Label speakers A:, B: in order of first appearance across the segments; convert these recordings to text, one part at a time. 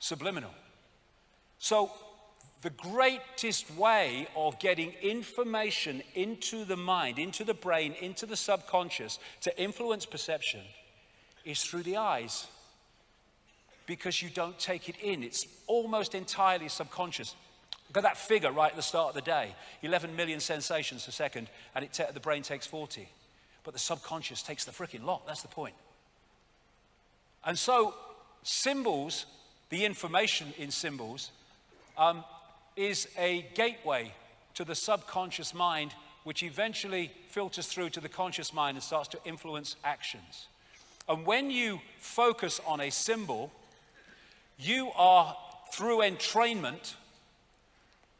A: subliminal. So the greatest way of getting information into the mind, into the brain, into the subconscious to influence perception is through the eyes, because you don't take it in. It's almost entirely subconscious. Look at that figure right at the start of the day, 11 million sensations a second, and the brain takes 40. But the subconscious takes the freaking lot, that's the point. And so symbols, the information in symbols, is a gateway to the subconscious mind, which eventually filters through to the conscious mind and starts to influence actions. And when you focus on a symbol, you are, through entrainment,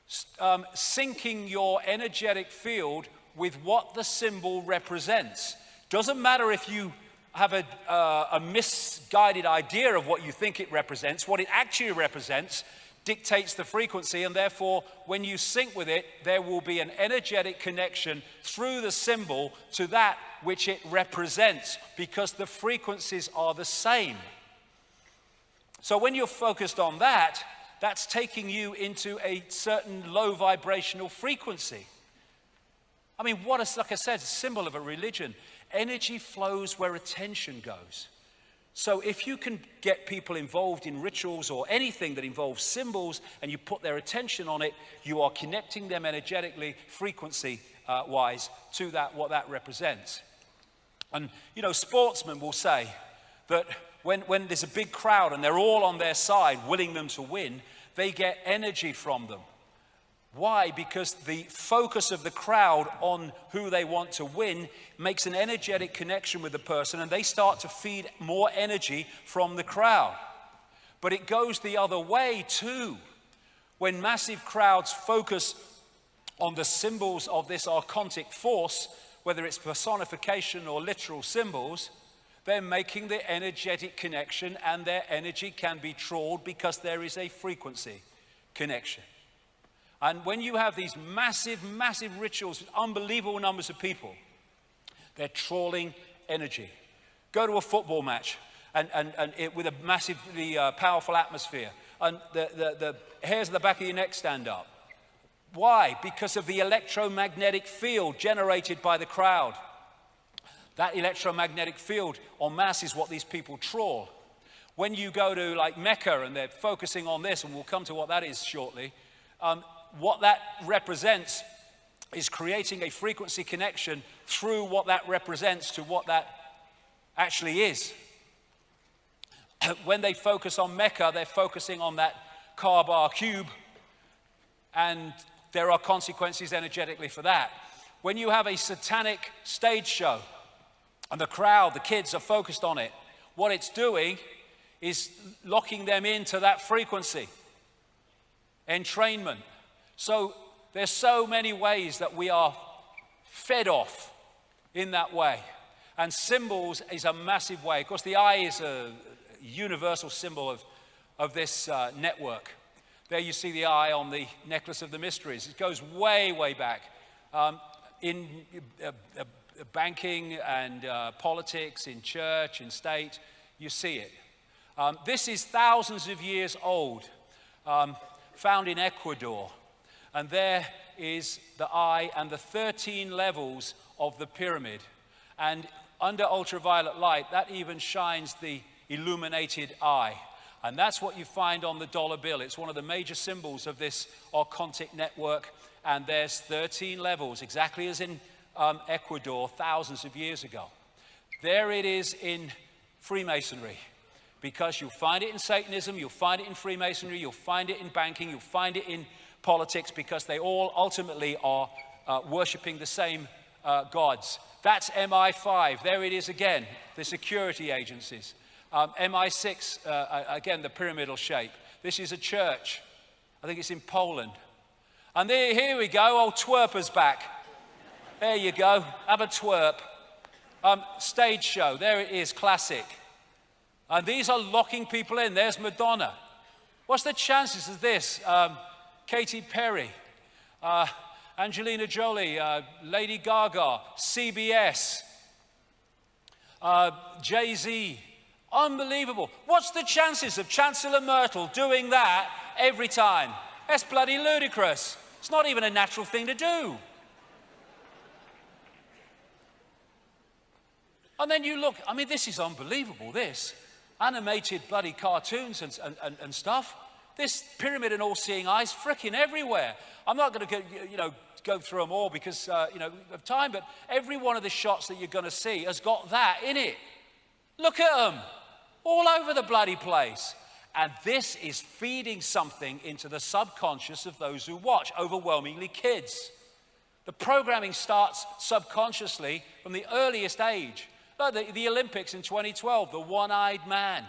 A: syncing your energetic field with what the symbol represents. Doesn't matter if you have a misguided idea of what you think it represents. What it actually represents dictates the frequency, and therefore when you sync with it, there will be an energetic connection through the symbol to that which it represents, because the frequencies are the same. So when you're focused on that, that's taking you into a certain low vibrational frequency. I mean, like I said, a symbol of a religion. Energy flows where attention goes. So if you can get people involved in rituals or anything that involves symbols and you put their attention on it, you are connecting them energetically, frequency-wise, to that, what that represents. And, you know, sportsmen will say that when there's a big crowd and they're all on their side, willing them to win, they get energy from them. Why? Because the focus of the crowd on who they want to win makes an energetic connection with the person, and they start to feed more energy from the crowd. But it goes the other way too. When massive crowds focus on the symbols of this archontic force, whether it's personification or literal symbols, they're making the energetic connection, and their energy can be trawled because there is a frequency connection. And when you have these massive, massive rituals with unbelievable numbers of people, they're trawling energy. Go to a football match with a massively powerful atmosphere, and the hairs on the back of your neck stand up. Why? Because of the electromagnetic field generated by the crowd. That electromagnetic field en masse is what these people trawl. When you go to like Mecca and they're focusing on this, and we'll come to what that is shortly, what that represents is creating a frequency connection through what that represents to what that actually is. When they focus on Mecca, they're focusing on that Kaaba cube, and there are consequences energetically for that. When you have a satanic stage show and the crowd, the kids are focused on it, what it's doing is locking them into that frequency. Entrainment. So there's so many ways that we are fed off in that way. And symbols is a massive way. Of course, the eye is a universal symbol of this network. There you see the eye on the necklace of the mysteries. It goes way, way back. In banking and politics, in church, in state, you see it. This is thousands of years old, found in Ecuador. And there is the eye and the 13 levels of the pyramid. And under ultraviolet light, that even shines the illuminated eye. And that's what you find on the dollar bill. It's one of the major symbols of this archontic network. And there's 13 levels, exactly as in Ecuador thousands of years ago. There it is in Freemasonry, because you'll find it in Satanism, you'll find it in Freemasonry, you'll find it in banking, you'll find it in politics, because they all ultimately are worshipping the same gods. That's MI5. There it is again, the security agencies. MI6, again, the pyramidal shape. This is a church. I think it's in Poland. And here we go, old twerper's back. There you go, have a twerp. Stage show, there it is, classic. And these are locking people in. There's Madonna. What's the chances of this? Katy Perry, Angelina Jolie, Lady Gaga, CBS, Jay-Z, Unbelievable. What's the chances of Chancellor Merkel doing that every time? That's bloody ludicrous. It's not even a natural thing to do. And then you look, I mean, this is unbelievable, this. Animated bloody cartoons and stuff. This pyramid and all-seeing eyes fricking everywhere. I'm not going to go through them all because, of time, but every one of the shots that you're going to see has got that in it. Look at them. All over the bloody place. And this is feeding something into the subconscious of those who watch, overwhelmingly kids. The programming starts subconsciously from the earliest age. The Olympics in 2012, the one-eyed man,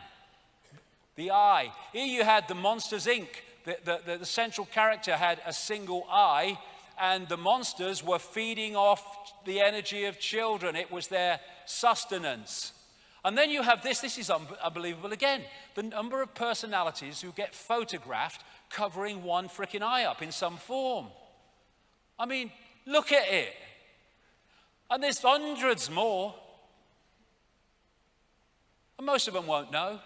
A: the eye. Here you had the Monsters, Inc. The central character had a single eye, and the monsters were feeding off the energy of children. It was their sustenance. And then you have this is unbelievable again, the number of personalities who get photographed covering one frickin' eye up in some form. I mean, look at it. And there's hundreds more. And most of them won't know.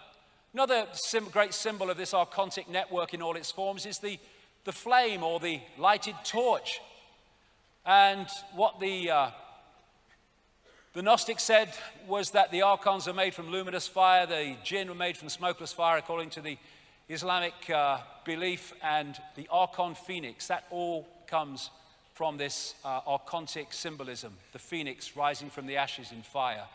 A: Another great symbol of this archontic network in all its forms is the flame or the lighted torch. And what the Gnostic said was that the archons are made from luminous fire, the jinn were made from smokeless fire, according to the Islamic belief, and the archon phoenix, that all comes from this archontic symbolism, the phoenix rising from the ashes in fire.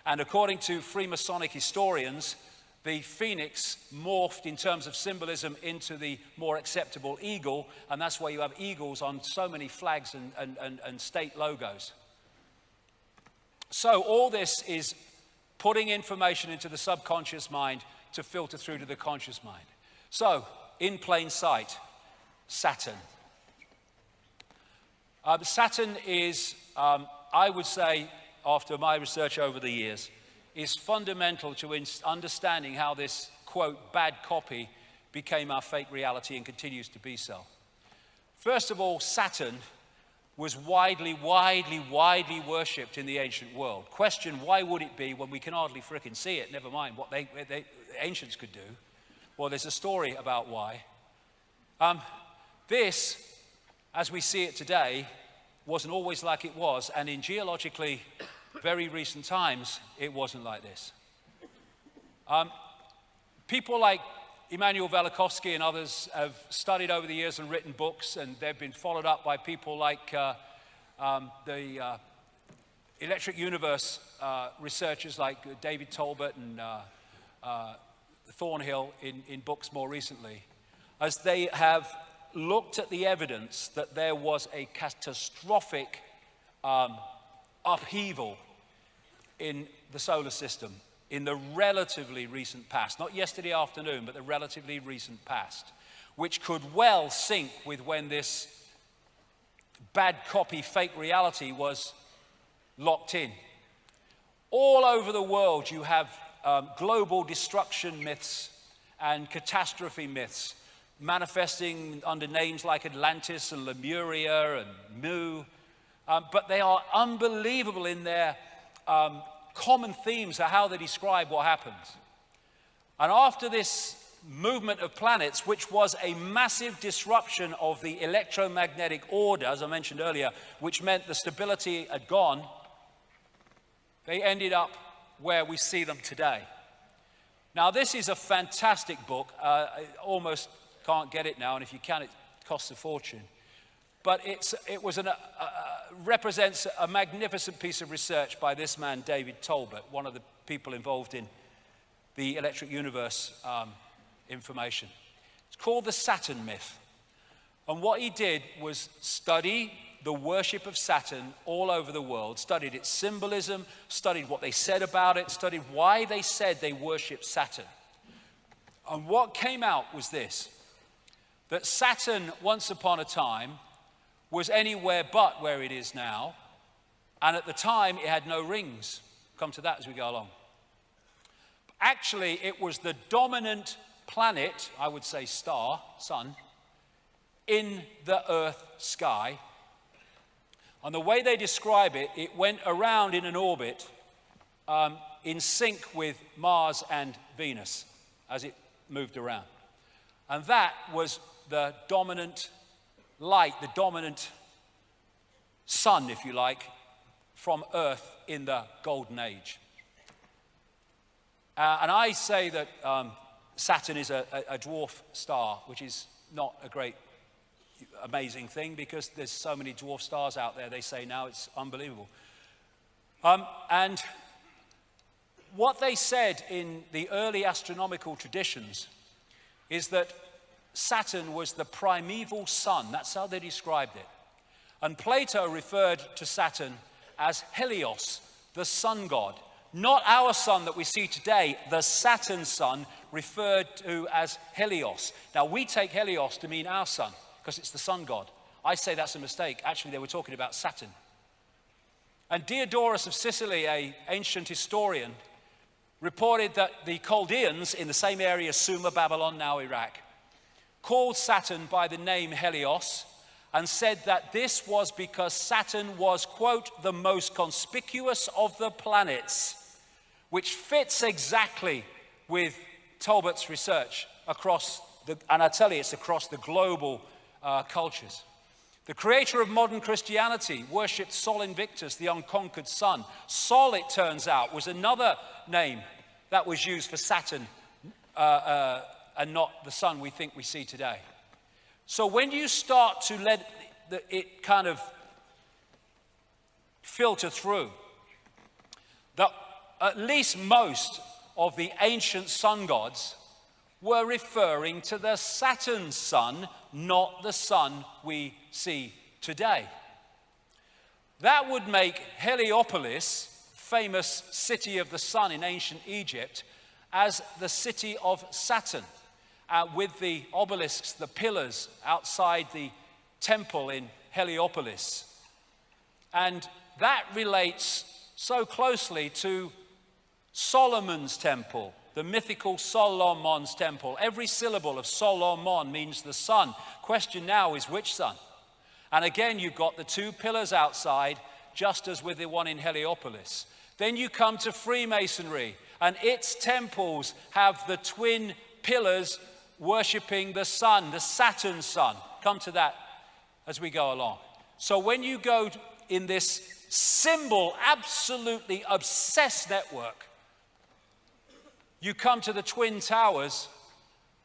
A: And according to Freemasonic historians, the phoenix morphed in terms of symbolism into the more acceptable eagle, and that's why you have eagles on so many flags and state logos. So all this is putting information into the subconscious mind to filter through to the conscious mind. So, in plain sight, Saturn. Saturn is, I would say, after my research over the years, is fundamental to understanding how this, quote, bad copy became our fake reality and continues to be so. First of all, Saturn was widely worshipped in the ancient world. Question, why would it be when we can hardly frickin' see it, never mind what the ancients could do? Well, there's a story about why. This, as we see it today, wasn't always like it was, and in geologically very recent times, it wasn't like this. People like Immanuel Velikovsky and others have studied over the years and written books, and they've been followed up by people like the Electric Universe researchers like David Tolbert and Thornhill in books more recently, as they have looked at the evidence that there was a catastrophic upheaval in the solar system in the relatively recent past, not yesterday afternoon, but the relatively recent past, which could well sync with when this bad copy fake reality was locked in. All over the world you have global destruction myths and catastrophe myths manifesting under names like Atlantis and Lemuria and Mu, but they are unbelievable in their common themes of how they describe what happens. And after this movement of planets, which was a massive disruption of the electromagnetic order, as I mentioned earlier, which meant the stability had gone, they ended up where we see them today. Now, this is a fantastic book. I almost can't get it now, and if you can, it costs a fortune. But it represents a magnificent piece of research by this man, David Tolbert, one of the people involved in the Electric Universe information. It's called the Saturn myth. And what he did was study the worship of Saturn all over the world, studied its symbolism, studied what they said about it, studied why they said they worshiped Saturn. And what came out was this, that Saturn, once upon a time, was anywhere but where it is now, and at the time it had no rings. Come to that as we go along. Actually, it was the dominant planet, I would say star, sun, in the Earth sky. And the way they describe it, it went around in an orbit in sync with Mars and Venus as it moved around. And that was the dominant light, the dominant sun, if you like, from Earth in the Golden Age. And I say that Saturn is a dwarf star, which is not a great, amazing thing because there's so many dwarf stars out there, they say now, it's unbelievable. And what they said in the early astronomical traditions is that Saturn was the primeval sun. That's how they described it. And Plato referred to Saturn as Helios, the sun god. Not our sun that we see today, the Saturn sun, referred to as Helios. Now, we take Helios to mean our sun, because it's the sun god. I say that's a mistake. Actually, they were talking about Saturn. And Diodorus of Sicily, an ancient historian, reported that the Chaldeans in the same area, Sumer, Babylon, now Iraq, called Saturn by the name Helios and said that this was because Saturn was, quote, the most conspicuous of the planets, which fits exactly with Talbot's research across and I tell you, it's across the global cultures. The creator of modern Christianity worshipped Sol Invictus, the unconquered sun. Sol, it turns out, was another name that was used for Saturn and not the sun we think we see today. So when you start to let it kind of filter through, that at least most of the ancient sun gods were referring to the Saturn sun, not the sun we see today. That would make Heliopolis, famous city of the sun in ancient Egypt, as the city of Saturn, with the obelisks, the pillars outside the temple in Heliopolis. And that relates so closely to Solomon's temple, the mythical Solomon's temple. Every syllable of Solomon means the sun. Question now is which sun? And again, you've got the two pillars outside, just as with the one in Heliopolis. Then you come to Freemasonry, and its temples have the twin pillars worshipping the sun, the Saturn sun. Come to that as we go along. So when you go in this symbol, absolutely obsessed network, you come to the twin towers,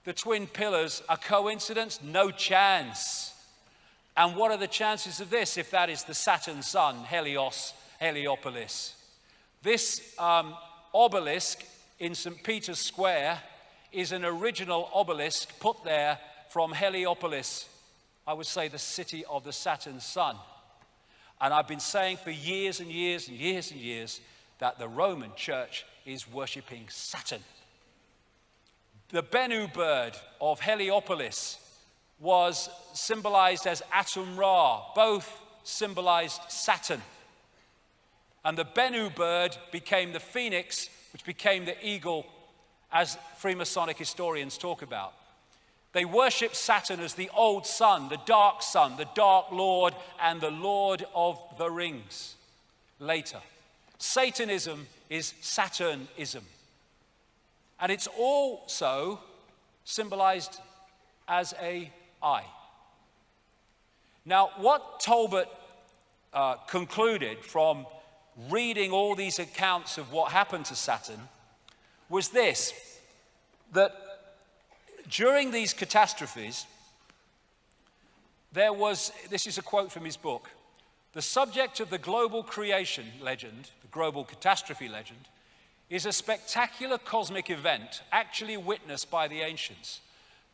A: the twin pillars. A coincidence? No chance. And what are the chances of this if that is the Saturn sun, Helios, Heliopolis? This obelisk in St. Peter's Square is an original obelisk put there from Heliopolis, I would say the city of the Saturn sun. And I've been saying for years and years and years and years that the Roman church is worshipping Saturn. The Bennu bird of Heliopolis was symbolized as Atum Ra. Both symbolized Saturn. And the Bennu bird became the phoenix, which became the eagle, as Freemasonic historians talk about. They worship Saturn as the old sun, the dark lord, and the lord of the rings. Later, Satanism is Saturnism. And it's also symbolized as an eye. Now, what Talbot concluded from reading all these accounts of what happened to Saturn was this, that during these catastrophes, this is a quote from his book, the subject of the global creation legend, the global catastrophe legend, is a spectacular cosmic event actually witnessed by the ancients.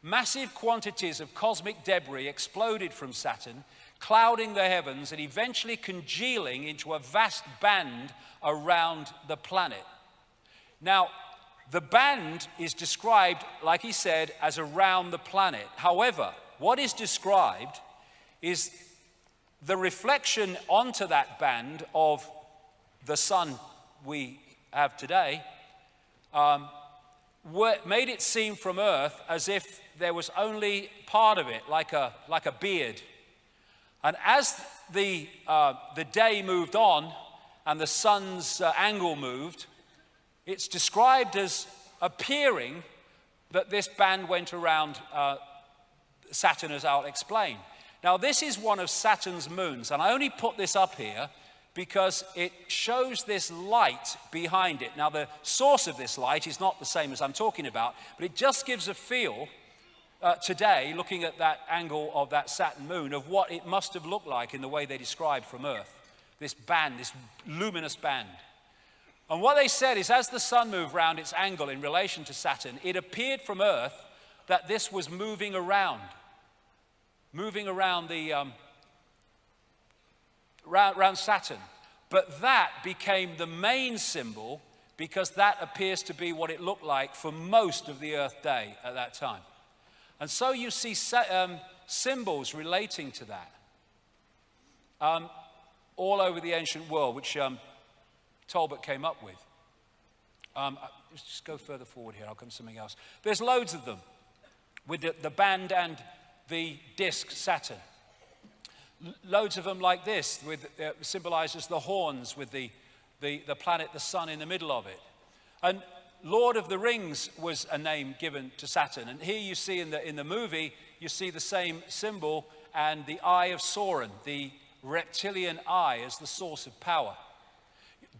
A: Massive quantities of cosmic debris exploded from Saturn, clouding the heavens and eventually congealing into a vast band around the planet. Now, the band is described, like he said, as around the planet. However, what is described is the reflection onto that band of the sun we have today, made it seem from Earth as if there was only part of it, like a beard. And as the day moved on and the sun's angle moved, it's described as appearing that this band went around Saturn, as I'll explain. Now, this is one of Saturn's moons, and I only put this up here because it shows this light behind it. Now, the source of this light is not the same as I'm talking about, but it just gives a feel today, looking at that angle of that Saturn moon, of what it must have looked like in the way they described from Earth. This band, this luminous band. And what they said is, as the sun moved round its angle in relation to Saturn, it appeared from Earth that this was moving around the around Saturn. But that became the main symbol because that appears to be what it looked like for most of the Earth day at that time. And so you see symbols relating to that all over the ancient world, which Talbot came up with. Let's just go further forward here. I'll come to something else. There's loads of them with the band and the disk Saturn. Loads of them like this, with symbolizes the horns with the planet, the sun in the middle of it. And Lord of the Rings was a name given to Saturn. And here you see in the movie, you see the same symbol and the eye of Sauron, the reptilian eye, as the source of power.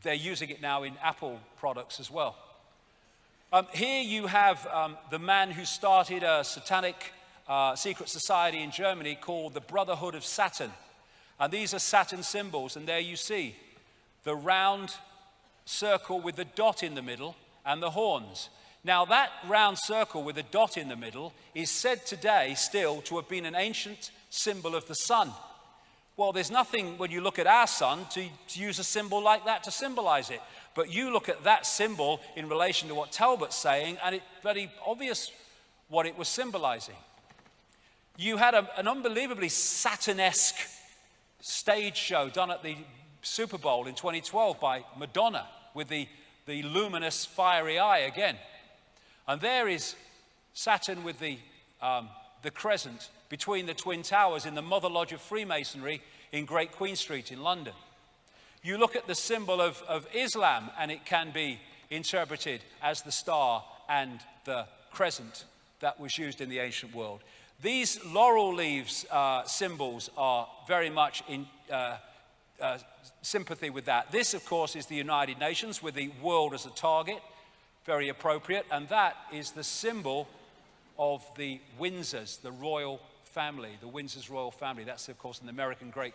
A: They're using it now in Apple products as well. Here you have the man who started a satanic secret society in Germany called the Brotherhood of Saturn. And these are Saturn symbols, and there you see the round circle with the dot in the middle and the horns. Now, that round circle with a dot in the middle is said today still to have been an ancient symbol of the sun. Well, there's nothing, when you look at our sun, to use a symbol like that to symbolize it. But you look at that symbol in relation to what Talbot's saying, and it's very obvious what it was symbolizing. You had an unbelievably Saturn-esque stage show done at the Super Bowl in 2012 by Madonna with the luminous, fiery eye again. And there is Saturn with the crescent between the Twin Towers in the Mother Lodge of Freemasonry in Great Queen Street in London. You look at the symbol of Islam, and it can be interpreted as the star and the crescent that was used in the ancient world. These laurel leaves symbols are very much in sympathy with that. This, of course, is the United Nations with the world as a target, very appropriate, and that is the symbol of the Windsors, the royal family, the Windsors royal family. That's, of course, an American great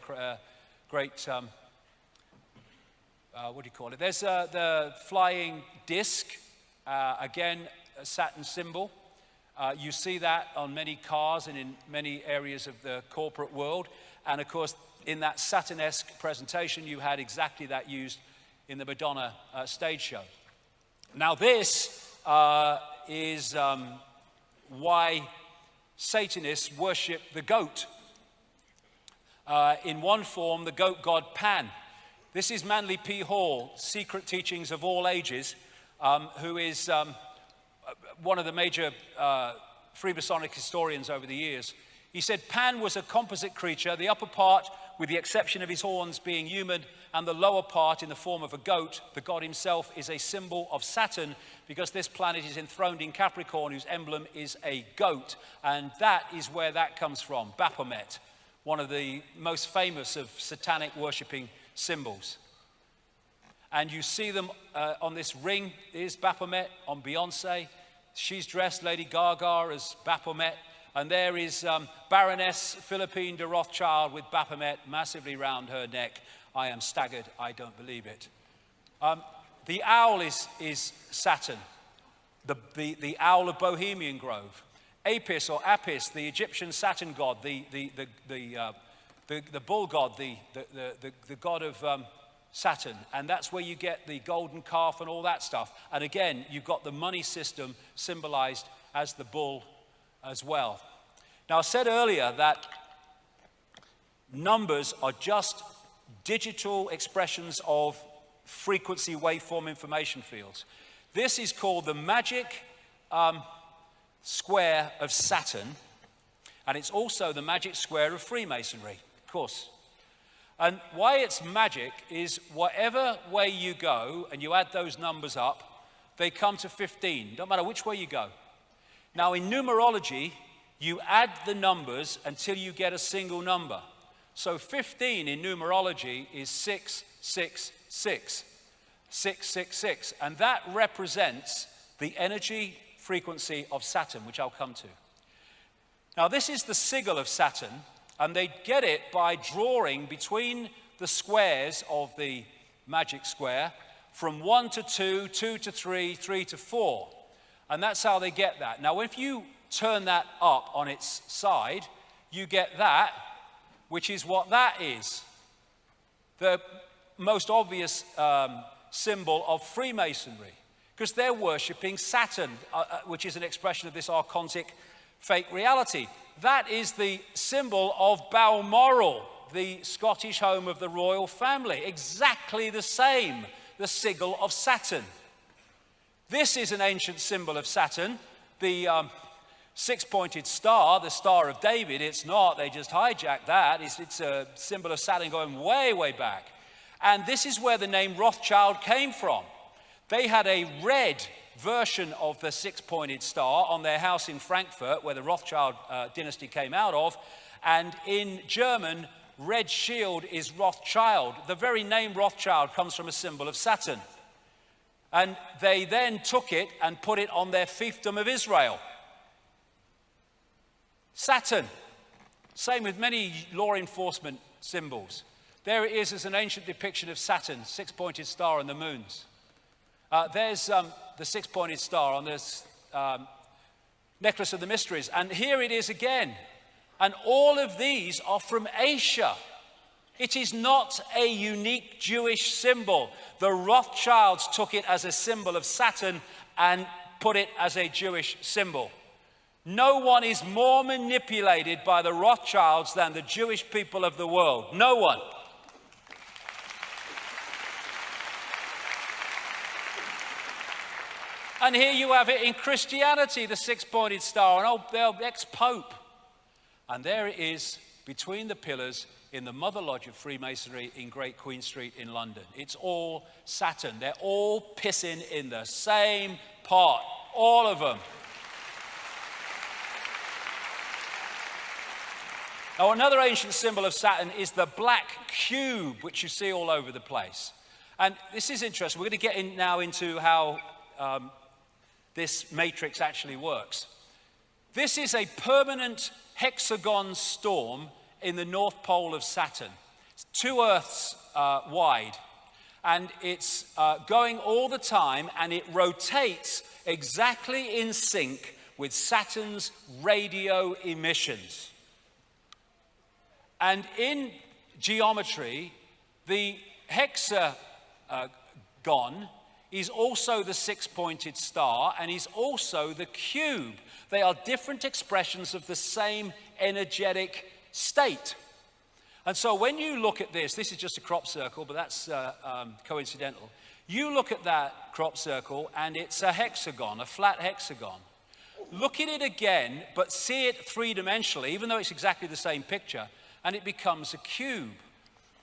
A: what do you call it? There's the flying disc, again, a Saturn symbol. You see that on many cars and in many areas of the corporate world. And of course, in that Saturn-esque presentation, you had exactly that used in the Madonna stage show. Now, this is why Satanists worship the goat. In one form, the goat god Pan. This is Manly P. Hall, Secret Teachings of All Ages, who is one of the major Freemasonic historians over the years. He said Pan was a composite creature, the upper part, with the exception of his horns, being human, and the lower part in the form of a goat. The god himself is a symbol of Saturn because this planet is enthroned in Capricorn, whose emblem is a goat. And that is where that comes from, Baphomet, one of the most famous of satanic worshipping symbols. And you see them on this ring. Is Baphomet on Beyonce. She's dressed, Lady Gaga, as Baphomet. And there is Baroness Philippine de Rothschild with Baphomet massively round her neck. I am staggered, I don't believe it. The owl is Saturn, the owl of Bohemian Grove. Apis or Apis, the Egyptian Saturn god, the bull god, the god of Saturn. And that's where you get the golden calf and all that stuff. And again, you've got the money system symbolized as the bull as well. Now, I said earlier that numbers are just digital expressions of frequency waveform information fields. This is called the magic square of Saturn, and it's also the magic square of Freemasonry, of course. And why it's magic is whatever way you go and you add those numbers up, they come to 15. Don't matter which way you go. Now, in numerology, you add the numbers until you get a single number. So 15 in numerology is 666. 666. And that represents the energy frequency of Saturn, which I'll come to. Now, this is the sigil of Saturn, and they get it by drawing between the squares of the magic square from 1 to 2, 2 to 3, 3 to 4. And that's how they get that. Now, if you turn that up on its side, you get that, which is what that is. The most obvious symbol of Freemasonry, because they're worshipping Saturn, which is an expression of this archontic fake reality. That is the symbol of Balmoral, the Scottish home of the royal family. Exactly the same, the sigil of Saturn. This is an ancient symbol of Saturn, the six-pointed star, the Star of David. It's not, they just hijacked that. It's a symbol of Saturn going way, way back. And this is where the name Rothschild came from. They had a red version of the six-pointed star on their house in Frankfurt, where the Rothschild dynasty came out of. And in German, red shield is Rothschild. The very name Rothschild comes from a symbol of Saturn. And they then took it and put it on their fiefdom of Israel. Saturn. Same with many law enforcement symbols. There it is as an ancient depiction of Saturn, six-pointed star and the moons. There's the six-pointed star on this necklace of the mysteries. And here it is again. And all of these are from Asia. It is not a unique Jewish symbol. The Rothschilds took it as a symbol of Saturn and put it as a Jewish symbol. No one is more manipulated by the Rothschilds than the Jewish people of the world. No one. And here you have it in Christianity, the six-pointed star, an ex-pope. And there it is between the pillars in the Mother Lodge of Freemasonry in Great Queen Street in London. It's all Saturn. They're all pissing in the same pot, all of them. Now, another ancient symbol of Saturn is the black cube, which you see all over the place. And this is interesting. We're going to get in now into how this matrix actually works. This is a permanent hexagon storm in the North Pole of Saturn. It's 2 Earths wide, and it's going all the time, and it rotates exactly in sync with Saturn's radio emissions. And in geometry, the hexagon is also the six-pointed star, and is also the cube. They are different expressions of the same energetic state. And so when you look at this is just a crop circle, but that's coincidental. You look at that crop circle, and it's a hexagon, a flat hexagon. Look at it again, but see it three-dimensionally, even though it's exactly the same picture, and it becomes a cube.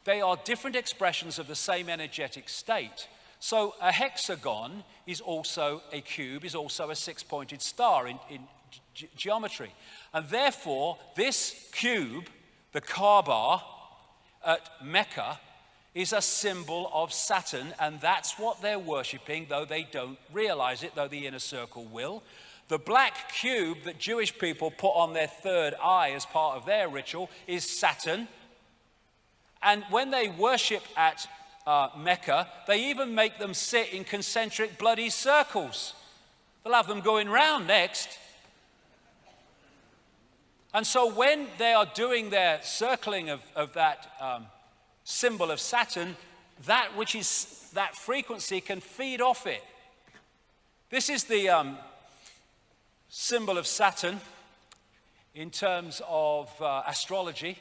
A: They are different expressions of the same energetic state. So a hexagon is also a cube, is also a six-pointed star in geometry. And therefore, this cube, the Kaaba at Mecca, is a symbol of Saturn, and that's what they're worshipping, though they don't realize it, though the inner circle will. The black cube that Jewish people put on their third eye as part of their ritual is Saturn. And when they worship at Mecca, they even make them sit in concentric bloody circles. They'll have them going round next. And so when they are doing their circling of that symbol of Saturn, that which is that frequency can feed off it. This is the symbol of Saturn in terms of astrology.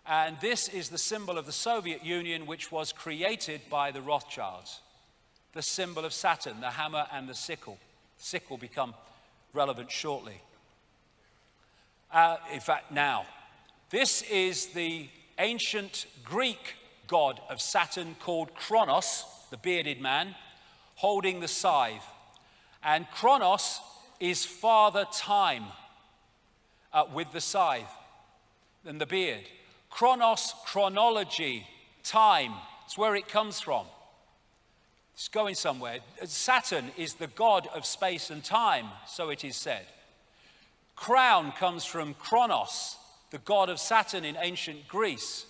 A: And this is the symbol of the Soviet Union, which was created by the Rothschilds. The symbol of Saturn, the hammer and the sickle. Sickle become relevant shortly. In fact, now. This is the ancient Greek god of Saturn called Kronos, the bearded man, holding the scythe. And chronos is father time with the scythe and the beard. Chronos, chronology, time. It's where it comes from. It's going somewhere. Saturn is the god of space and time, so it is said. Crown comes from Kronos, the god of Saturn in ancient Greece.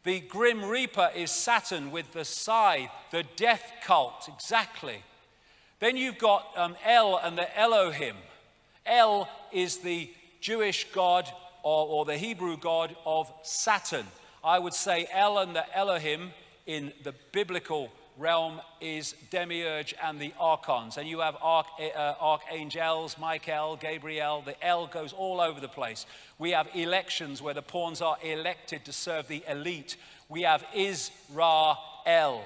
A: The Grim Reaper is Saturn with the scythe, the death cult, exactly. Then you've got El and the Elohim. El is the Jewish god or the Hebrew god of Saturn. I would say El and the Elohim in the biblical realm is Demiurge and the archons. And you have archangels, Michael, Gabriel. The El goes all over the place. We have elections where the pawns are elected to serve the elite. We have Israel.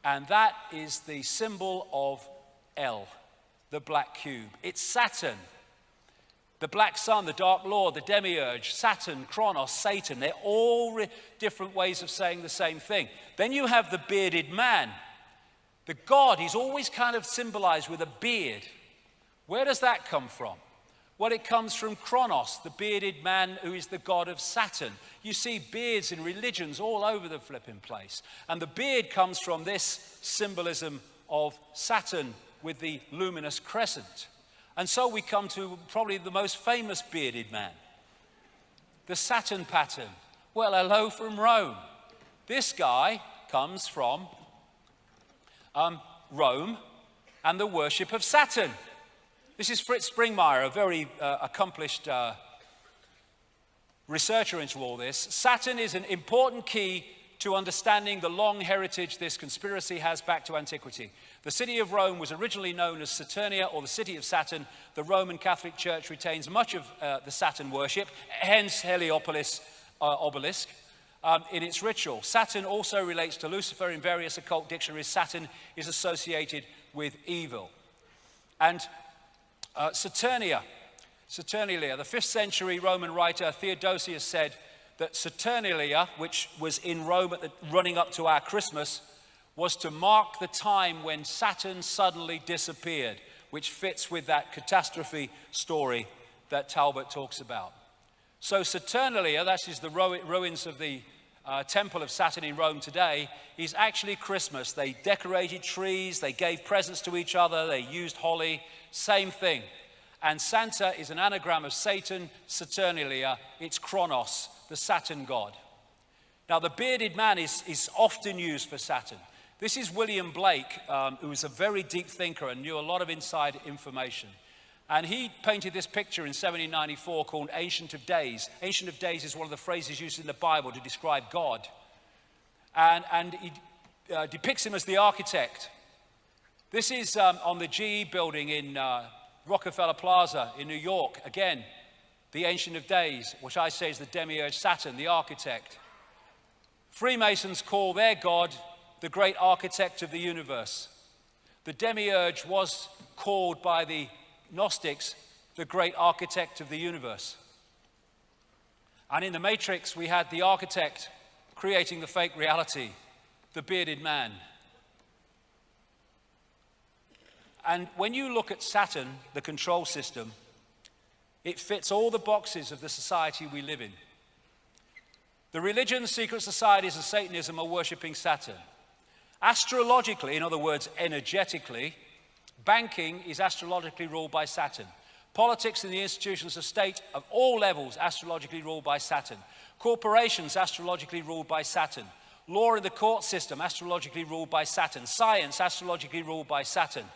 A: And that is the symbol of El, the black cube. It's Saturn. The black sun, the dark lord, the demiurge, Saturn, Kronos, Satan. They're all different ways of saying the same thing. Then you have the bearded man. The god is always kind of symbolized with a beard. Where does that come from? Well, it comes from Kronos, the bearded man who is the god of Saturn. You see beards in religions all over the flipping place. And the beard comes from this symbolism of Saturn with the luminous crescent. And so we come to probably the most famous bearded man, the Saturn pattern. Well, hello from Rome. This guy comes from Rome and the worship of Saturn. This is Fritz Springmeier, a very accomplished researcher into all this. Saturn is an important key to understanding the long heritage this conspiracy has back to antiquity. The city of Rome was originally known as Saturnia, or the city of Saturn. The Roman Catholic Church retains much of the Saturn worship, hence Heliopolis obelisk, in its ritual. Saturn also relates to Lucifer in various occult dictionaries. Saturn is associated with evil. And Saturnalia, the 5th century Roman writer Theodosius said that Saturnalia, which was in Rome running up to our Christmas, was to mark the time when Saturn suddenly disappeared, which fits with that catastrophe story that Talbot talks about. So Saturnalia, that is the ruins of the temple of Saturn in Rome today, is actually Christmas. They decorated trees, they gave presents to each other, they used holly, same thing. And Santa is an anagram of Satan, Saturnalia, it's Kronos, the Saturn god. Now the bearded man is often used for Saturn. This is William Blake, who was a very deep thinker and knew a lot of inside information. And he painted this picture in 1794 called Ancient of Days. Ancient of Days is one of the phrases used in the Bible to describe God. And he depicts him as the architect. This is on the GE building in Rockefeller Plaza in New York. Again, the Ancient of Days, which I say is the demiurge Saturn, the architect. Freemasons call their God the great architect of the universe. The demiurge was called by the Gnostics the great architect of the universe. And in the Matrix, we had the architect creating the fake reality, the bearded man. And when you look at Saturn, the control system, it fits all the boxes of the society we live in. The religions, secret societies, and Satanism are worshipping Saturn. Astrologically, in other words, energetically, banking is astrologically ruled by Saturn. Politics and the institutions of state of all levels astrologically ruled by Saturn. Corporations astrologically ruled by Saturn. Law in the court system astrologically ruled by Saturn. Science astrologically ruled by Saturn.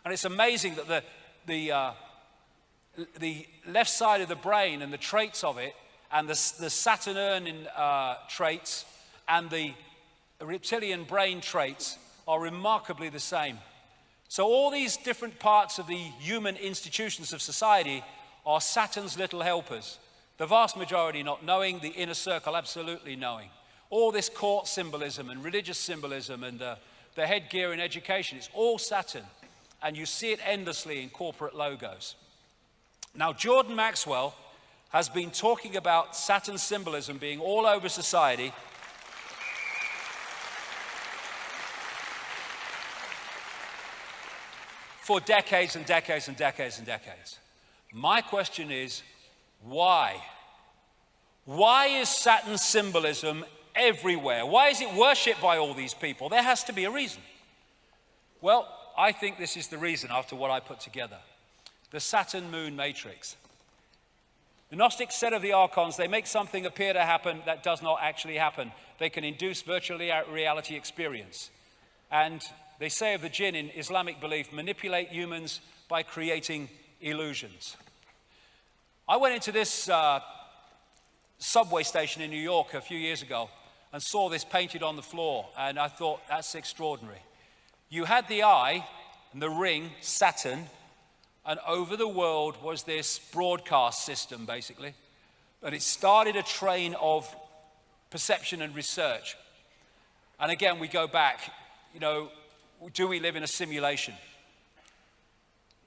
A: And it's amazing that the left side of the brain and the traits of it, and the Saturnian traits and the reptilian brain traits are remarkably the same. So all these different parts of the human institutions of society are Saturn's little helpers. The vast majority not knowing, the inner circle absolutely knowing. All this court symbolism and religious symbolism and the headgear in education, it's all Saturn. And you see it endlessly in corporate logos. Now, Jordan Maxwell has been talking about Saturn symbolism being all over society for decades and decades and decades and decades. My question is, why? Why is Saturn symbolism everywhere? Why is it worshipped by all these people? There has to be a reason. Well, I think this is the reason after what I put together. The Saturn moon matrix. The Gnostics said of the archons, they make something appear to happen that does not actually happen. They can induce virtual reality experience. And they say of the jinn in Islamic belief, manipulate humans by creating illusions. I went into this subway station in New York a few years ago and saw this painted on the floor, and I thought, that's extraordinary. You had the eye and the ring, Saturn, and over the world was this broadcast system, basically. And it started a train of perception and research. And again, we go back, do we live in a simulation?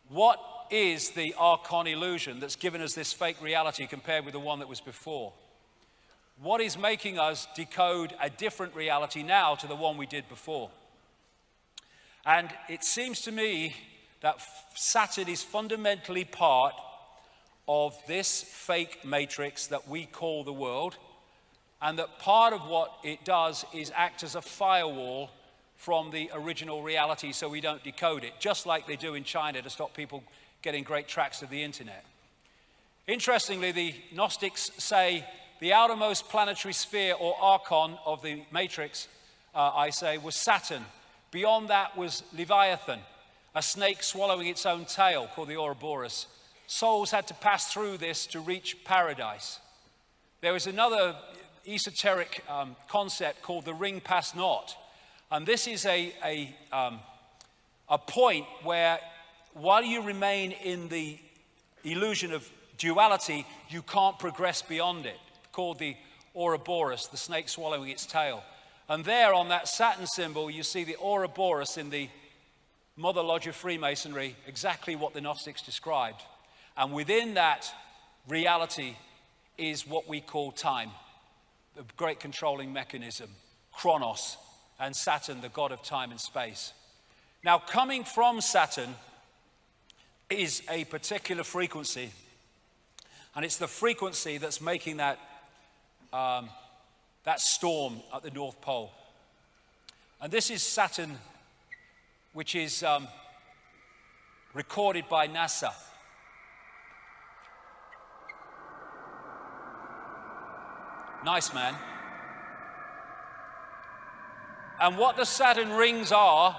A: What is the archon illusion that's given us this fake reality compared with the one that was before? What is making us decode a different reality now to the one we did before? And it seems to me that Saturn is fundamentally part of this fake matrix that we call the world, and that part of what it does is act as a firewall from the original reality so we don't decode it, just like they do in China to stop people getting great tracts of the internet. Interestingly, the Gnostics say the outermost planetary sphere or archon of the matrix, I say, was Saturn. Beyond that was Leviathan, a snake swallowing its own tail called the Ouroboros. Souls had to pass through this to reach paradise. There was another esoteric concept called the ring pass not. And this is a point where while you remain in the illusion of duality, you can't progress beyond it, called the Ouroboros, the snake swallowing its tail. And there on that Saturn symbol, you see the Ouroboros in the Mother Lodge of Freemasonry, exactly what the Gnostics described. And within that reality is what we call time, the great controlling mechanism, Chronos, and Saturn, the god of time and space. Now, coming from Saturn is a particular frequency, and it's the frequency that's making that storm at the North Pole. And this is Saturn, which is recorded by NASA. Nice, man. And what the Saturn rings are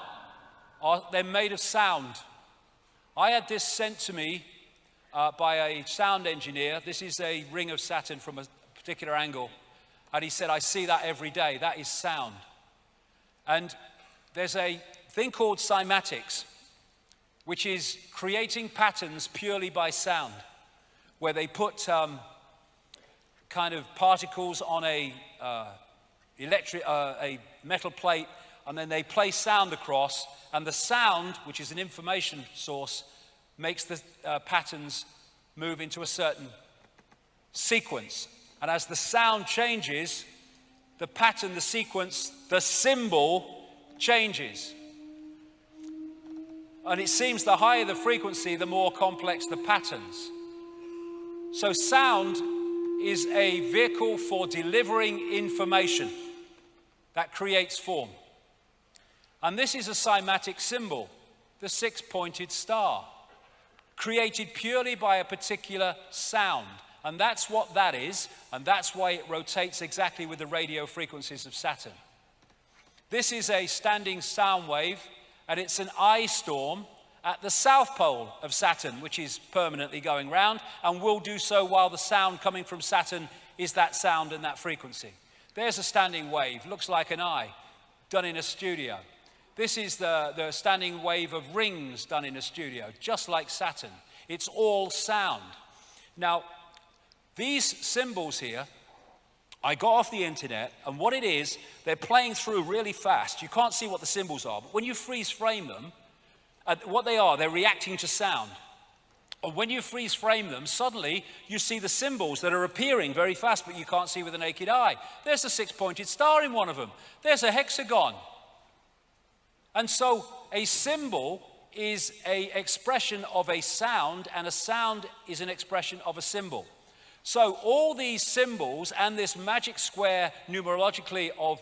A: they're made of sound. I had this sent to me by a sound engineer. This is a ring of Saturn from a particular angle. And he said, I see that every day. That is sound. And there's a thing called cymatics, which is creating patterns purely by sound, where they put kind of particles on a metal plate, and then they play sound across, and the sound, which is an information source, makes the patterns move into a certain sequence. And as the sound changes, the pattern, the sequence, the symbol changes. And it seems the higher the frequency, the more complex the patterns. So sound is a vehicle for delivering information that creates form. And this is a cymatic symbol, the six-pointed star, created purely by a particular sound. And that's what that is, and that's why it rotates exactly with the radio frequencies of Saturn. This is a standing sound wave, and it's an eye storm at the south pole of Saturn, which is permanently going round, and will do so while the sound coming from Saturn is that sound and that frequency. There's a standing wave, looks like an eye, done in a studio. This is the standing wave of rings done in a studio, just like Saturn. It's all sound. Now, these symbols here, I got off the internet, and what it is, they're playing through really fast. You can't see what the symbols are, but when you freeze frame them, what they are, they're reacting to sound. And when you freeze frame them, suddenly you see the symbols that are appearing very fast, but you can't see with the naked eye. There's a six-pointed star in one of them. There's a hexagon. And so a symbol is an expression of a sound, and a sound is an expression of a symbol. So all these symbols and this magic square numerologically of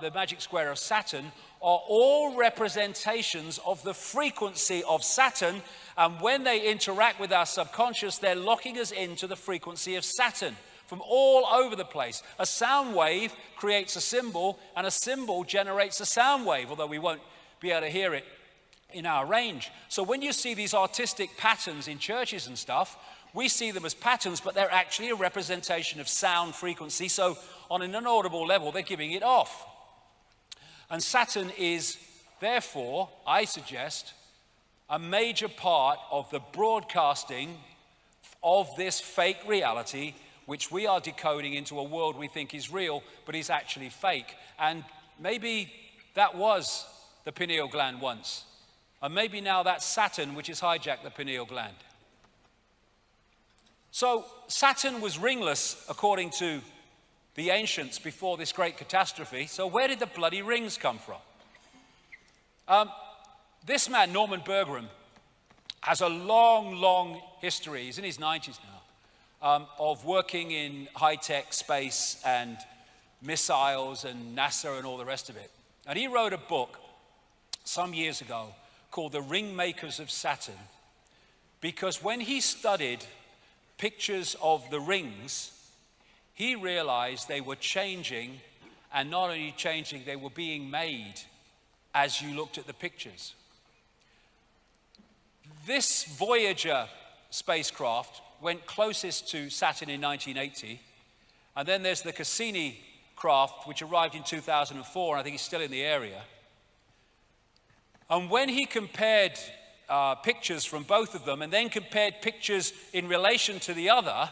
A: the magic square of Saturn are all representations of the frequency of Saturn, and when they interact with our subconscious, they're locking us into the frequency of Saturn from all over the place. A sound wave creates a symbol, and a symbol generates a sound wave, although we won't be able to hear it in our range. So when you see these artistic patterns in churches and stuff, we see them as patterns, but they're actually a representation of sound frequency. So on an inaudible level, they're giving it off. And Saturn is, therefore, I suggest, a major part of the broadcasting of this fake reality, which we are decoding into a world we think is real, but is actually fake. And maybe that was the pineal gland once. And maybe now that's Saturn, which has hijacked the pineal gland. So Saturn was ringless, according to the ancients, before this great catastrophe. So where did the bloody rings come from? This man, Norman Berggren, has a long, long history. He's in his 90s now, of working in high-tech space and missiles and NASA and all the rest of it. And he wrote a book some years ago called The Ringmakers of Saturn, because when he studied pictures of the rings, he realized they were changing, and not only changing, they were being made as you looked at the pictures. This Voyager spacecraft went closest to Saturn in 1980, and then there's the Cassini craft, which arrived in 2004, and I think it's still in the area. And when he compared pictures from both of them, and then compared pictures in relation to the other,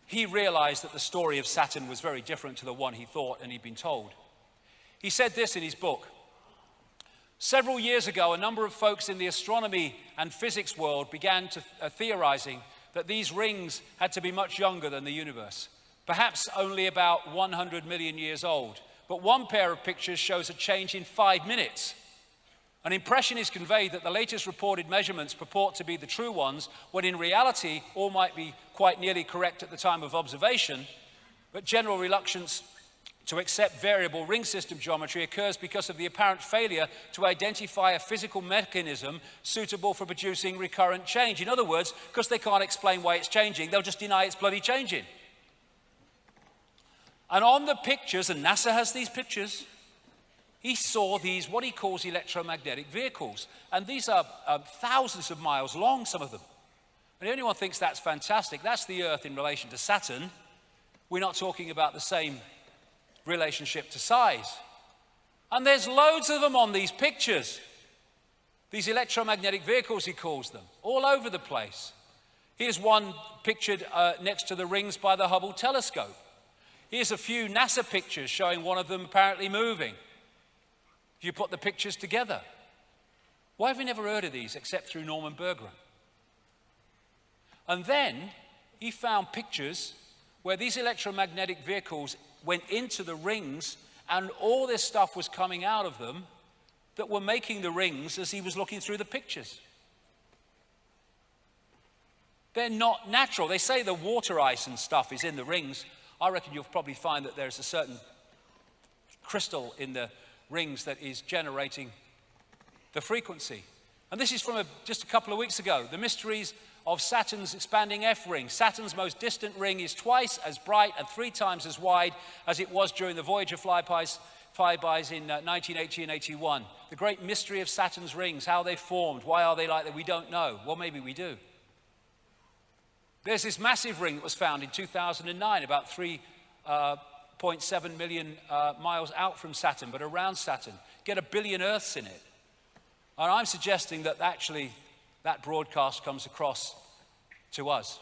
A: he realized that the story of Saturn was very different to the one he thought and he'd been told. He said this in his book: several years ago, a number of folks in the astronomy and physics world began to theorizing that these rings had to be much younger than the universe, perhaps only about 100 million years old. But one pair of pictures shows a change in 5 minutes. An impression is conveyed that the latest reported measurements purport to be the true ones, when in reality all might be quite nearly correct at the time of observation, but general reluctance to accept variable ring system geometry occurs because of the apparent failure to identify a physical mechanism suitable for producing recurrent change. In other words, because they can't explain why it's changing, they'll just deny it's bloody changing. And on the pictures, and NASA has these pictures, he saw these, what he calls electromagnetic vehicles. And these are thousands of miles long, some of them. And if anyone thinks that's fantastic, that's the Earth in relation to Saturn. We're not talking about the same relationship to size. And there's loads of them on these pictures. These electromagnetic vehicles, he calls them, all over the place. Here's one pictured next to the rings by the Hubble telescope. Here's a few NASA pictures showing one of them apparently moving. You put the pictures together. Why have we never heard of these except through Norman Berggren? And then he found pictures where these electromagnetic vehicles went into the rings, and all this stuff was coming out of them that were making the rings as he was looking through the pictures. They're not natural. They say the water ice and stuff is in the rings. I reckon you'll probably find that there's a certain crystal in the rings that is generating the frequency. And this is from just a couple of weeks ago. The mysteries of Saturn's expanding F ring. Saturn's most distant ring is twice as bright and 3 times as wide as it was during the Voyager flybys in 1980 and 81. The great mystery of Saturn's rings, how they formed, why are they like that, we don't know. Well, maybe we do. There's this massive ring that was found in 2009, about 3.7 million miles out from Saturn, but around Saturn. Get 1 billion Earths in it. And I'm suggesting that actually that broadcast comes across to us.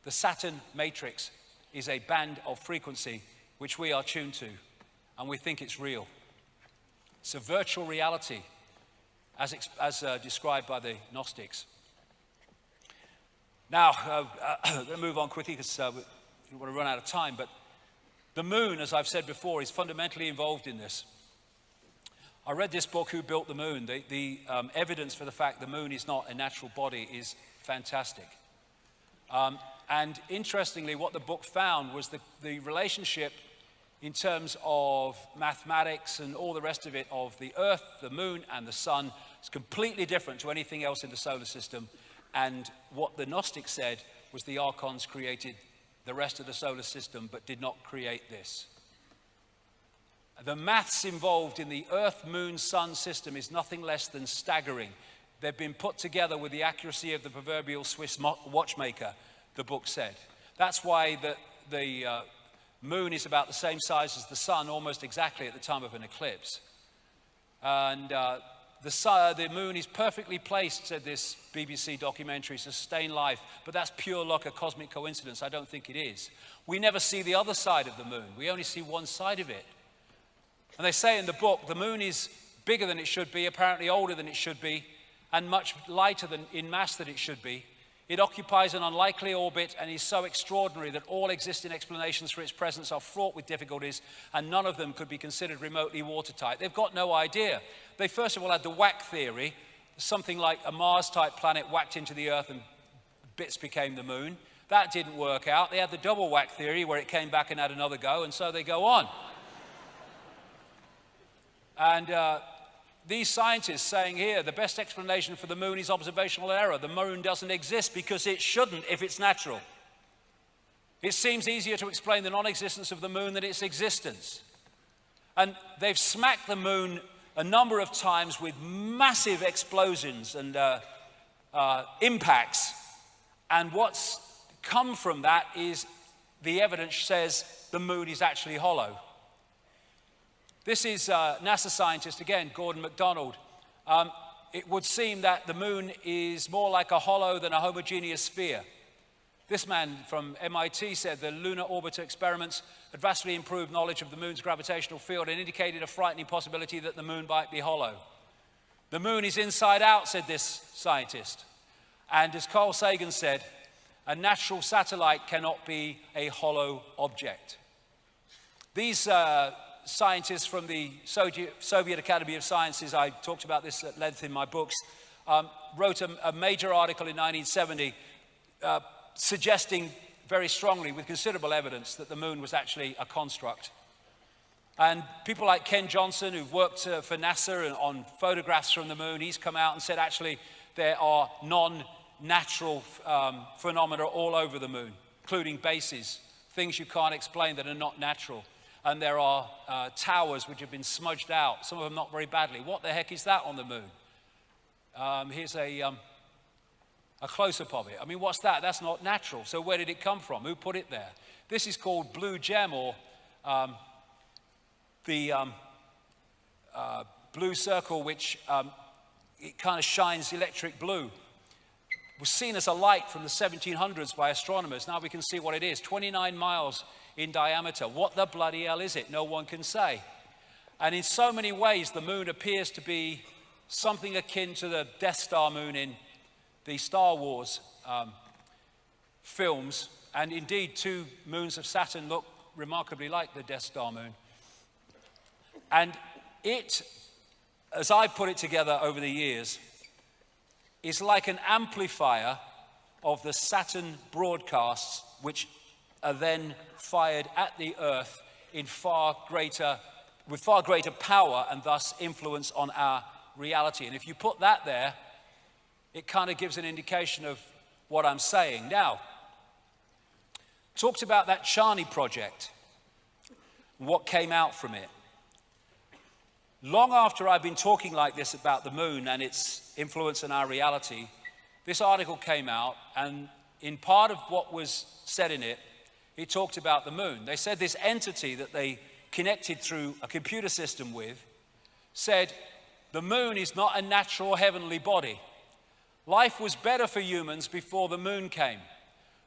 A: The Saturn matrix is a band of frequency which we are tuned to, and we think it's real. It's a virtual reality as described by the Gnostics. Now, I'm going to move on quickly because we want to run out of time, but the moon, as I've said before, is fundamentally involved in this. I read this book, Who Built the Moon? The evidence for the fact the moon is not a natural body is fantastic. And interestingly, what the book found was the relationship in terms of mathematics and all the rest of it of the Earth, the moon, and the sun is completely different to anything else in the solar system. And what the Gnostics said was the archons created the rest of the solar system but did not create this. The maths involved in the Earth, Moon, Sun system is nothing less than staggering. They've been put together with the accuracy of the proverbial Swiss watchmaker, the book said. That's why the moon is about the same size as the sun, almost exactly at the time of an eclipse. And the moon is perfectly placed, said this BBC documentary, to sustain life, but that's pure luck, a cosmic coincidence. I don't think it is. We never see the other side of the moon. We only see one side of it. And they say in the book, the moon is bigger than it should be, apparently older than it should be, and much lighter than in mass than it should be. It occupies an unlikely orbit and is so extraordinary that all existing explanations for its presence are fraught with difficulties, and none of them could be considered remotely watertight. They've got no idea. They first of all had the whack theory, something like a Mars-type planet whacked into the Earth and bits became the moon. That didn't work out. They had the double whack theory where it came back and had another go, and so they go on. And these scientists saying here, the best explanation for the moon is observational error. The moon doesn't exist because it shouldn't if it's natural. It seems easier to explain the non-existence of the moon than its existence. And they've smacked the moon a number of times with massive explosions and impacts. And what's come from that is the evidence says the moon is actually hollow. This is NASA scientist, again, Gordon MacDonald. It would seem that the moon is more like a hollow than a homogeneous sphere. This man from MIT said the lunar orbiter experiments had vastly improved knowledge of the moon's gravitational field and indicated a frightening possibility that the moon might be hollow. The moon is inside out, said this scientist. And as Carl Sagan said, a natural satellite cannot be a hollow object. These scientists from the Soviet Academy of Sciences, I talked about this at length in my books, wrote a major article in 1970 suggesting very strongly, with considerable evidence, that the moon was actually a construct. And people like Ken Johnson, who've worked for NASA on photographs from the moon, he's come out and said actually there are non-natural phenomena all over the moon, including bases, things you can't explain that are not natural. And there are towers which have been smudged out, some of them not very badly. What the heck is that on the moon? Here's a close-up of it. I mean, what's that? That's not natural. So where did it come from? Who put it there? This is called blue gem, or the blue circle, which it kind of shines electric blue. It was seen as a light from the 1700s by astronomers. Now we can see what it is, 29 miles in diameter. What the bloody hell is it? No one can say. And in so many ways, the moon appears to be something akin to the Death Star moon in the Star Wars films. And indeed, two moons of Saturn look remarkably like the Death Star moon. And it, as I put it together over the years, is like an amplifier of the Saturn broadcasts, which are then fired at the Earth with far greater power and thus influence on our reality. And if you put that there, it kind of gives an indication of what I'm saying. Now, talked about that Charney project, what came out from it. Long after I've been talking like this about the moon and its influence on our reality, this article came out, and in part of what was said in it, he talked about the moon. They said this entity that they connected through a computer system with said, the moon is not a natural heavenly body. Life was better for humans before the moon came.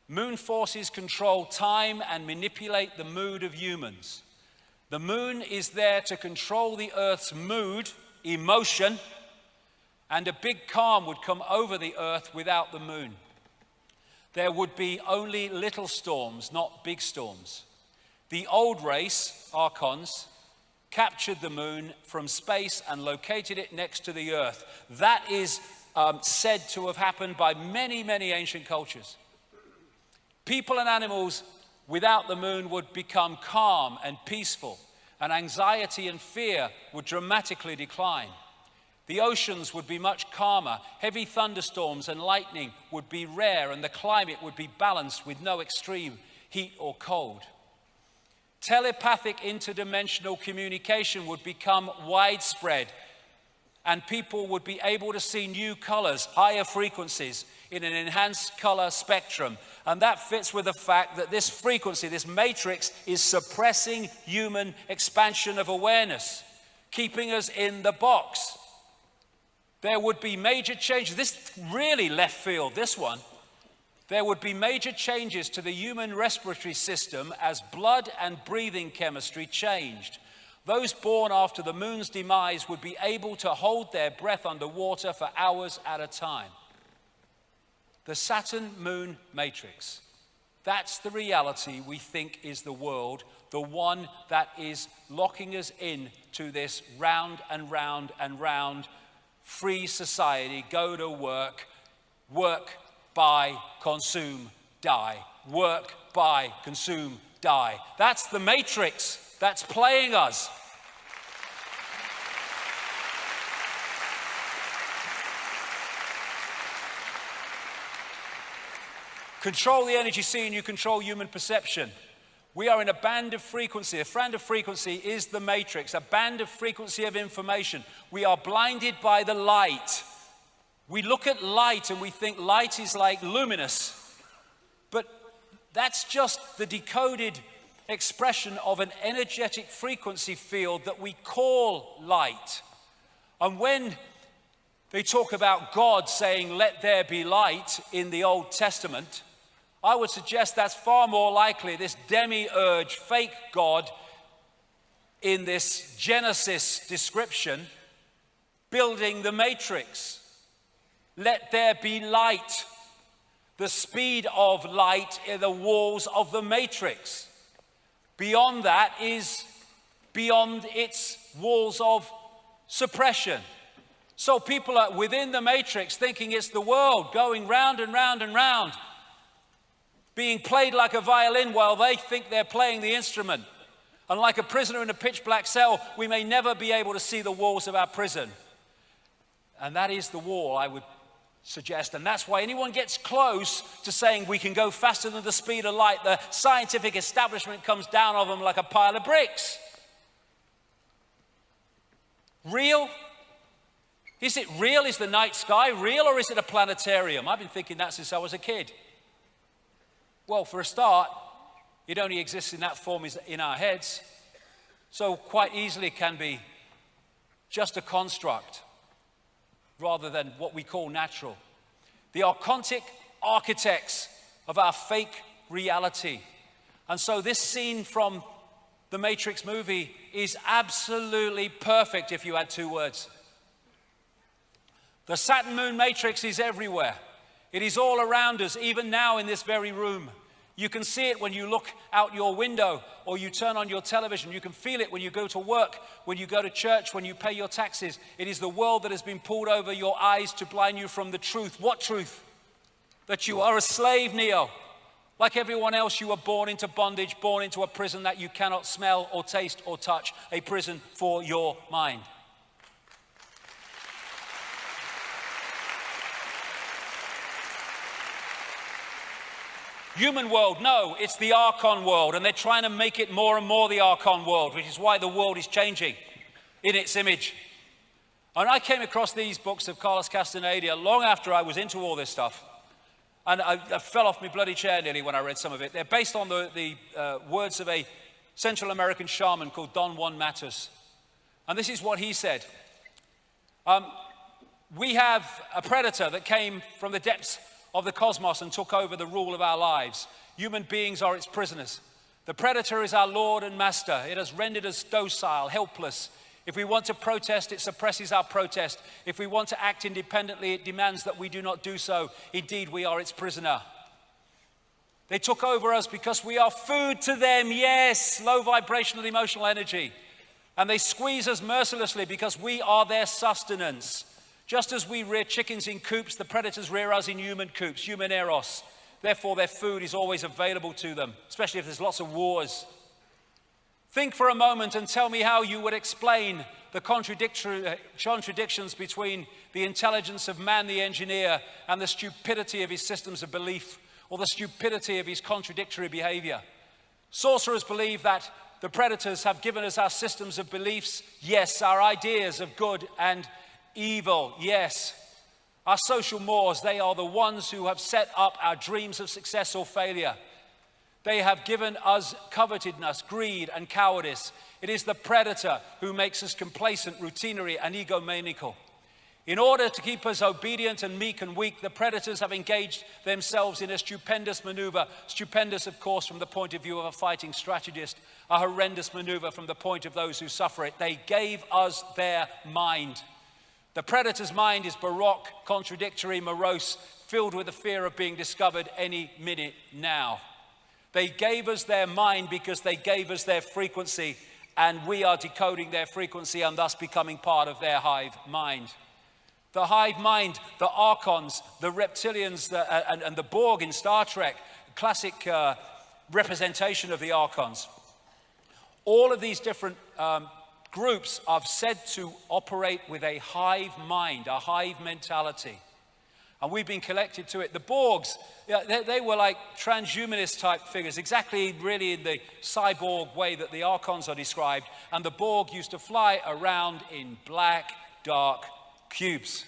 A: Moon forces control time and manipulate the mood of humans. The moon is there to control the Earth's mood, emotion, and a big calm would come over the Earth without the moon. There would be only little storms, not big storms. The old race, archons, captured the moon from space and located it next to the Earth. That is said to have happened by many, many ancient cultures. People and animals without the moon would become calm and peaceful, and anxiety and fear would dramatically decline. The oceans would be much calmer, heavy thunderstorms and lightning would be rare, and the climate would be balanced with no extreme heat or cold. Telepathic interdimensional communication would become widespread, and people would be able to see new colors, higher frequencies in an enhanced color spectrum. And that fits with the fact that this frequency, this matrix, is suppressing human expansion of awareness, keeping us in the box. There would be major changes. This really left field, this one. There would be major changes to the human respiratory system as blood and breathing chemistry changed. Those born after the moon's demise would be able to hold their breath underwater for hours at a time. The Saturn moon matrix. That's the reality we think is the world, the one that is locking us in to this round and round and round free society. Go to work, work, buy, consume, die. Work, buy, consume, die. That's the matrix that's playing us. Control the energy scene, you control human perception. We are in a band of frequency. A band of frequency is the matrix, a band of frequency of information. We are blinded by the light. We look at light and we think light is like luminous, but that's just the decoded expression of an energetic frequency field that we call light. And when they talk about God saying, "Let there be light" in the Old Testament, I would suggest that's far more likely this demiurge, fake God in this Genesis description, building the matrix. Let there be light. The speed of light in the walls of the matrix. Beyond that is beyond its walls of suppression. So people are within the matrix thinking it's the world going round and round and round, being played like a violin while they think they're playing the instrument. And like a prisoner in a pitch black cell, we may never be able to see the walls of our prison. And that is the wall, I would suggest. And that's why anyone gets close to saying we can go faster than the speed of light, the scientific establishment comes down on them like a pile of bricks. Real? Is it real? Is the night sky real, or is it a planetarium? I've been thinking that since I was a kid. Well, for a start, it only exists in that form in our heads, so quite easily can be just a construct rather than what we call natural. The archontic architects of our fake reality. And so this scene from the Matrix movie is absolutely perfect if you had two words. The Saturn moon matrix is everywhere. It is all around us, even now in this very room. You can see it when you look out your window or you turn on your television. You can feel it when you go to work, when you go to church, when you pay your taxes. It is the world that has been pulled over your eyes to blind you from the truth. What truth? That you are a slave, Neo. Like everyone else, you were born into bondage, born into a prison that you cannot smell or taste or touch, a prison for your mind. Human world, no, it's the Archon world, and they're trying to make it more and more the Archon world, which is why the world is changing in its image. And I came across these books of Carlos Castaneda long after I was into all this stuff, and I fell off my bloody chair nearly when I read some of it. They're based on the words of a Central American shaman called Don Juan Matus. And this is what he said. We have a predator that came from the depths of the cosmos and took over the rule of our lives. Human beings are its prisoners. The predator is our Lord and Master. It has rendered us docile, helpless. If we want to protest, it suppresses our protest. If we want to act independently, it demands that we do not do so. Indeed, we are its prisoner. They took over us because we are food to them, yes, low vibrational emotional energy. And they squeeze us mercilessly because we are their sustenance. Just as we rear chickens in coops, the predators rear us in human coops, human eros. Therefore, their food is always available to them, especially if there's lots of wars. Think for a moment and tell me how you would explain the contradictions between the intelligence of man the engineer and the stupidity of his systems of belief, or the stupidity of his contradictory behavior. Sorcerers believe that the predators have given us our systems of beliefs, yes, our ideas of good and evil, yes. Our social mores, they are the ones who have set up our dreams of success or failure. They have given us covetousness, greed, and cowardice. It is the predator who makes us complacent, routinary, and egomaniacal. In order to keep us obedient and meek and weak, the predators have engaged themselves in a stupendous maneuver. Stupendous, of course, from the point of view of a fighting strategist, a horrendous maneuver from the point of those who suffer it. They gave us their mind. The predator's mind is baroque, contradictory, morose, filled with the fear of being discovered any minute now. They gave us their mind because they gave us their frequency, and we are decoding their frequency and thus becoming part of their hive mind. The hive mind, the archons, the reptilians, and the Borg in Star Trek, classic representation of the archons. All of these different groups are said to operate with a hive mind, a hive mentality. And we've been connected to it. The Borgs, they were like transhumanist type figures, exactly really in the cyborg way that the archons are described. And the Borg used to fly around in black, dark cubes.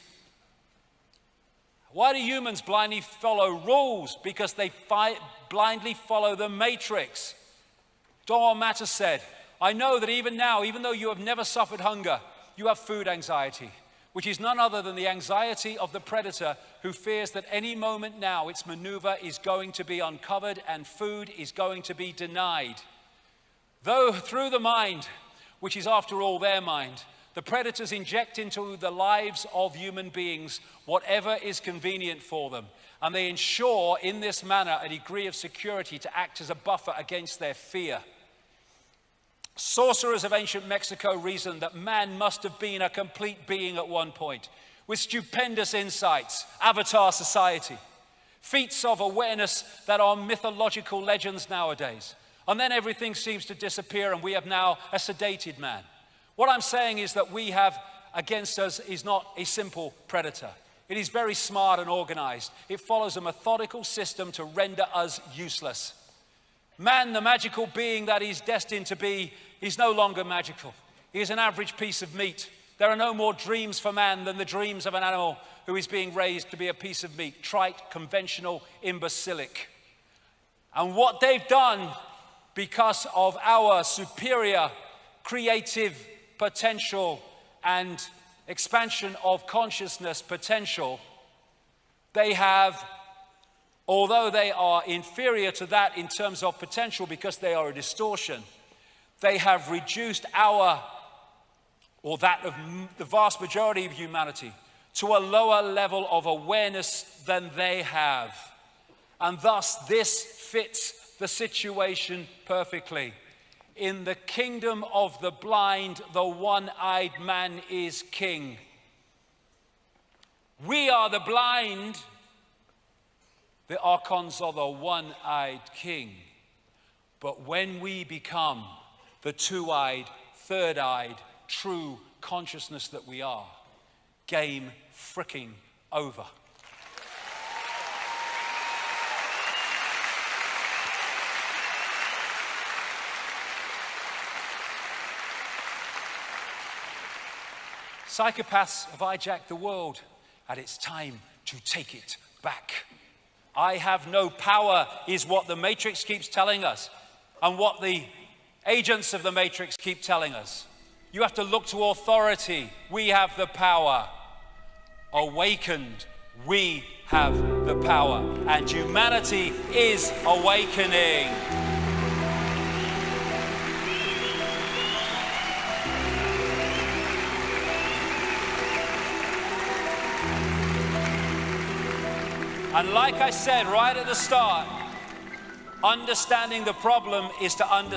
A: Why do humans blindly follow rules? Because they blindly follow the matrix. Don Matter said, I know that even now, even though you have never suffered hunger, you have food anxiety, which is none other than the anxiety of the predator who fears that any moment now its maneuver is going to be uncovered and food is going to be denied. Though through the mind, which is after all their mind, the predators inject into the lives of human beings whatever is convenient for them, and they ensure in this manner a degree of security to act as a buffer against their fear. Sorcerers of ancient Mexico reasoned that man must have been a complete being at one point, with stupendous insights, avatar society, feats of awareness that are mythological legends nowadays. And then everything seems to disappear and we have now a sedated man. What I'm saying is that we have against us is not a simple predator. It is very smart and organized. It follows a methodical system to render us useless. Man, the magical being that he's destined to be, is no longer magical. He is an average piece of meat. There are no more dreams for man than the dreams of an animal who is being raised to be a piece of meat, trite, conventional, imbecilic. And what they've done, because of our superior creative potential and expansion of consciousness potential, they have, although they are inferior to that in terms of potential because they are a distortion, they have reduced our, or that of the vast majority of humanity, to a lower level of awareness than they have. And thus this fits the situation perfectly. In the kingdom of the blind, the one-eyed man is king. We are the blind. The archons are the one-eyed king. But when we become the two-eyed, third-eyed, true consciousness that we are, game fricking over. Psychopaths have hijacked the world, and it's time to take it back. I have no power is what the Matrix keeps telling us, and what the agents of the Matrix keep telling us. You have to look to authority. We have the power. Awakened, we have the power, and humanity is awakening. And like I said right at the start, understanding the problem is to understand